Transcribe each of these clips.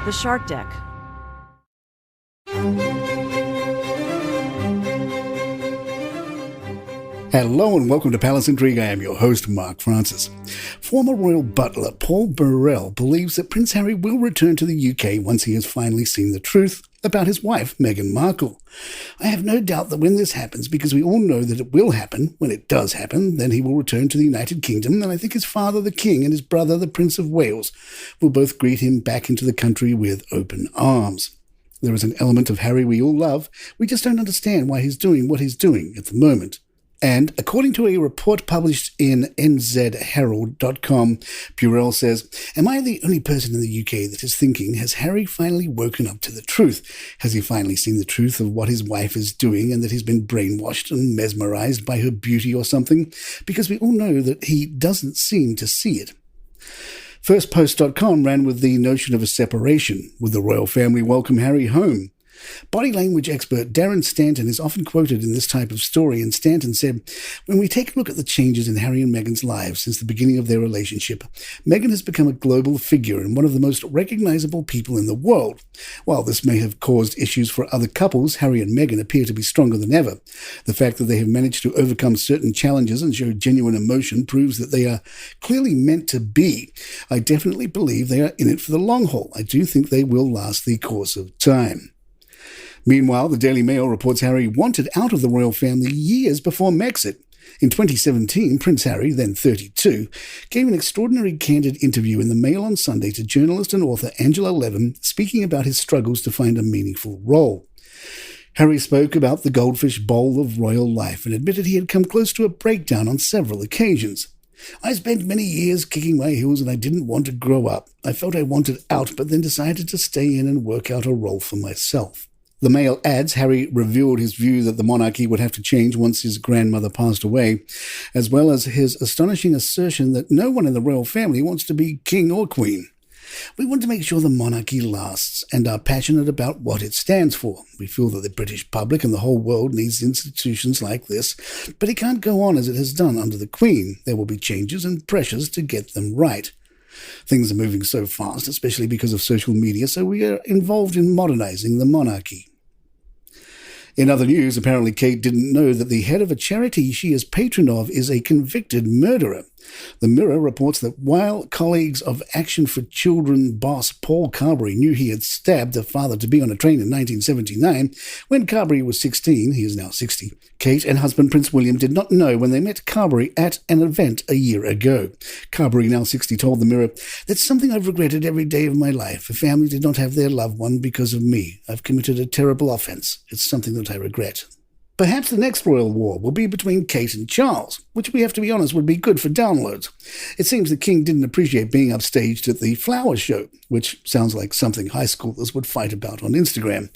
The Shark Deck. Hello and welcome to Palace Intrigue. I am your host, Mark Francis. Former royal butler Paul Burrell believes that Prince Harry will return to the UK once he has finally seen the truth about his wife, Meghan Markle. I have no doubt that when this happens, because we all know that it will happen, when it does happen, then he will return to the United Kingdom, and I think his father, the King, and his brother, the Prince of Wales, will both greet him back into the country with open arms. There is an element of Harry we all love. We just don't understand why he's doing what he's doing at the moment. And according to a report published in nzherald.com, Burrell says, "Am I the only person in the UK that is thinking, has Harry finally woken up to the truth? Has he finally seen the truth of what his wife is doing and that he's been brainwashed and mesmerized by her beauty or something? Because we all know that he doesn't seem to see it." Firstpost.com ran with the notion of a separation. Would the royal family welcome Harry home? Body language expert Darren Stanton is often quoted in this type of story, and Stanton said, "When we take a look at the changes in Harry and Meghan's lives since the beginning of their relationship, Meghan has become a global figure and one of the most recognizable people in the world. While this may have caused issues for other couples, Harry and Meghan appear to be stronger than ever. The fact that they have managed to overcome certain challenges and show genuine emotion proves that they are clearly meant to be. I definitely believe they are in it for the long haul. I do think they will last the course of time." Meanwhile, the Daily Mail reports Harry wanted out of the royal family years before Megxit. In 2017, Prince Harry, then 32, gave an extraordinary candid interview in the Mail on Sunday to journalist and author Angela Levin, speaking about his struggles to find a meaningful role. Harry spoke about the goldfish bowl of royal life and admitted he had come close to a breakdown on several occasions. "I spent many years kicking my heels and I didn't want to grow up. I felt I wanted out, but then decided to stay in and work out a role for myself." The Mail adds Harry revealed his view that the monarchy would have to change once his grandmother passed away, as well as his astonishing assertion that no one in the royal family wants to be king or queen. "We want to make sure the monarchy lasts and are passionate about what it stands for. We feel that the British public and the whole world needs institutions like this, but it can't go on as it has done under the Queen. There will be changes and pressures to get them right. Things are moving so fast, especially because of social media, so we are involved in modernizing the monarchy." In other news, apparently Kate didn't know that the head of a charity she is patron of is a convicted murderer. The Mirror reports that while colleagues of Action for Children boss Paul Carberry knew he had stabbed a father-to-be on a train in 1979, when Carberry was 16, he is now 60, Kate and husband Prince William did not know when they met Carberry at an event a year ago. Carberry, now 60, told the Mirror, "That's something I've regretted every day of my life. A family did not have their loved one because of me. I've committed a terrible offence. It's something that I regret." Perhaps the next royal war will be between Kate and Charles, which we have to be honest would be good for downloads. It seems the king didn't appreciate being upstaged at the flower show, which sounds like something high schoolers would fight about on Instagram.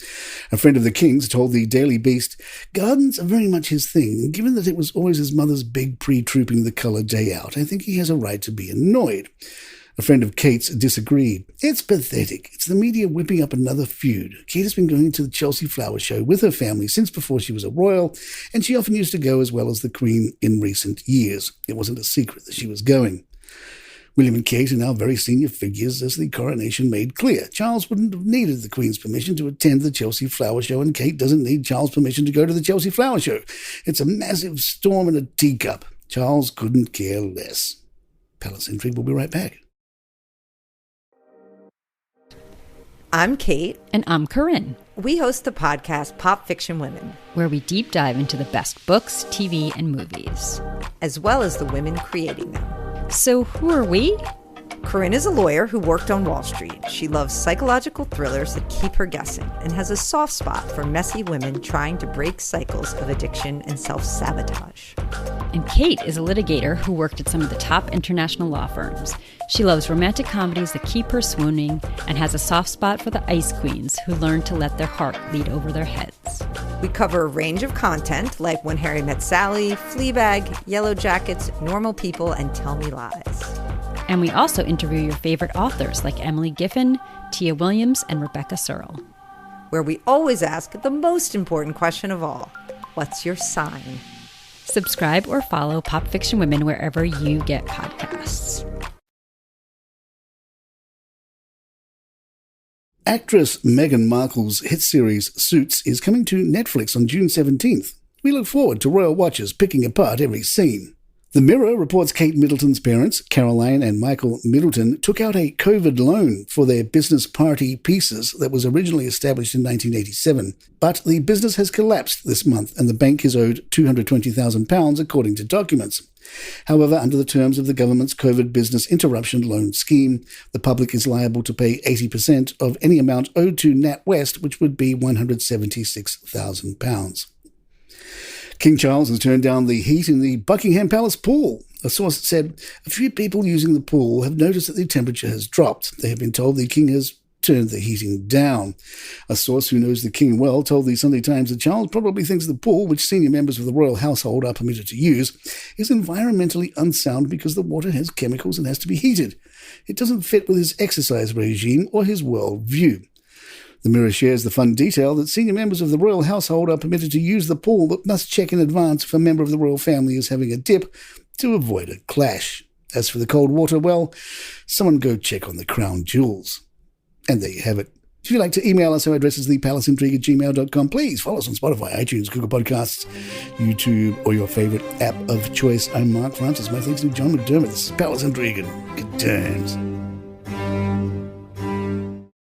A friend of the king's told the Daily Beast, "Gardens are very much his thing, and given that it was always his mother's big pre-trooping the colour day out, I think he has a right to be annoyed." A friend of Kate's disagreed. "It's pathetic. It's the media whipping up another feud. Kate has been going to the Chelsea Flower Show with her family since before she was a royal, and she often used to go as well as the Queen in recent years. It wasn't a secret that she was going." William and Kate are now very senior figures, as the coronation made clear. Charles wouldn't have needed the Queen's permission to attend the Chelsea Flower Show, and Kate doesn't need Charles' permission to go to the Chelsea Flower Show. It's a massive storm in a teacup. Charles couldn't care less. Palace Intrigue will be right back. I'm Kate. And I'm Corinne. We host the podcast Pop Fiction Women, where we deep dive into the best books, TV, and movies, as well as the women creating them. So who are we? Corinne is a lawyer who worked on Wall Street. She loves psychological thrillers that keep her guessing and has a soft spot for messy women trying to break cycles of addiction and self-sabotage. And Kate is a litigator who worked at some of the top international law firms. She loves romantic comedies that keep her swooning and has a soft spot for the ice queens who learn to let their heart lead over their heads. We cover a range of content like When Harry Met Sally, Fleabag, Yellow Jackets, Normal People, and Tell Me Lies. And we also interview your favorite authors like Emily Giffin, Tia Williams, and Rebecca Searle. Where we always ask the most important question of all, what's your sign? Subscribe or follow Pop Fiction Women wherever you get podcasts. Actress Meghan Markle's hit series Suits is coming to Netflix on June 17th. We look forward to royal watchers picking apart every scene. The Mirror reports Kate Middleton's parents, Caroline and Michael Middleton, took out a COVID loan for their business Party Pieces that was originally established in 1987. But the business has collapsed this month and the bank is owed £220,000 according to documents. However, under the terms of the government's COVID business interruption loan scheme, the public is liable to pay 80% of any amount owed to NatWest, which would be £176,000. King Charles has turned down the heat in the Buckingham Palace pool. A source said a few people using the pool have noticed that the temperature has dropped. They have been told the king has turned the heating down. A source who knows the king well told the Sunday Times that Charles probably thinks the pool, which senior members of the royal household are permitted to use, is environmentally unsound because the water has chemicals and has to be heated. It doesn't fit with his exercise regime or his world view. The Mirror shares the fun detail that senior members of the royal household are permitted to use the pool but must check in advance if a member of the royal family is having a dip to avoid a clash. As for the cold water, well, someone go check on the crown jewels. And there you have it. If you'd like to email us, our address is thepalaceintrigue@gmail.com. Please follow us on Spotify, iTunes, Google Podcasts, YouTube, or your favorite app of choice. I'm Mark Francis. My thanks to John McDermott. This is Palace Intrigue and good times.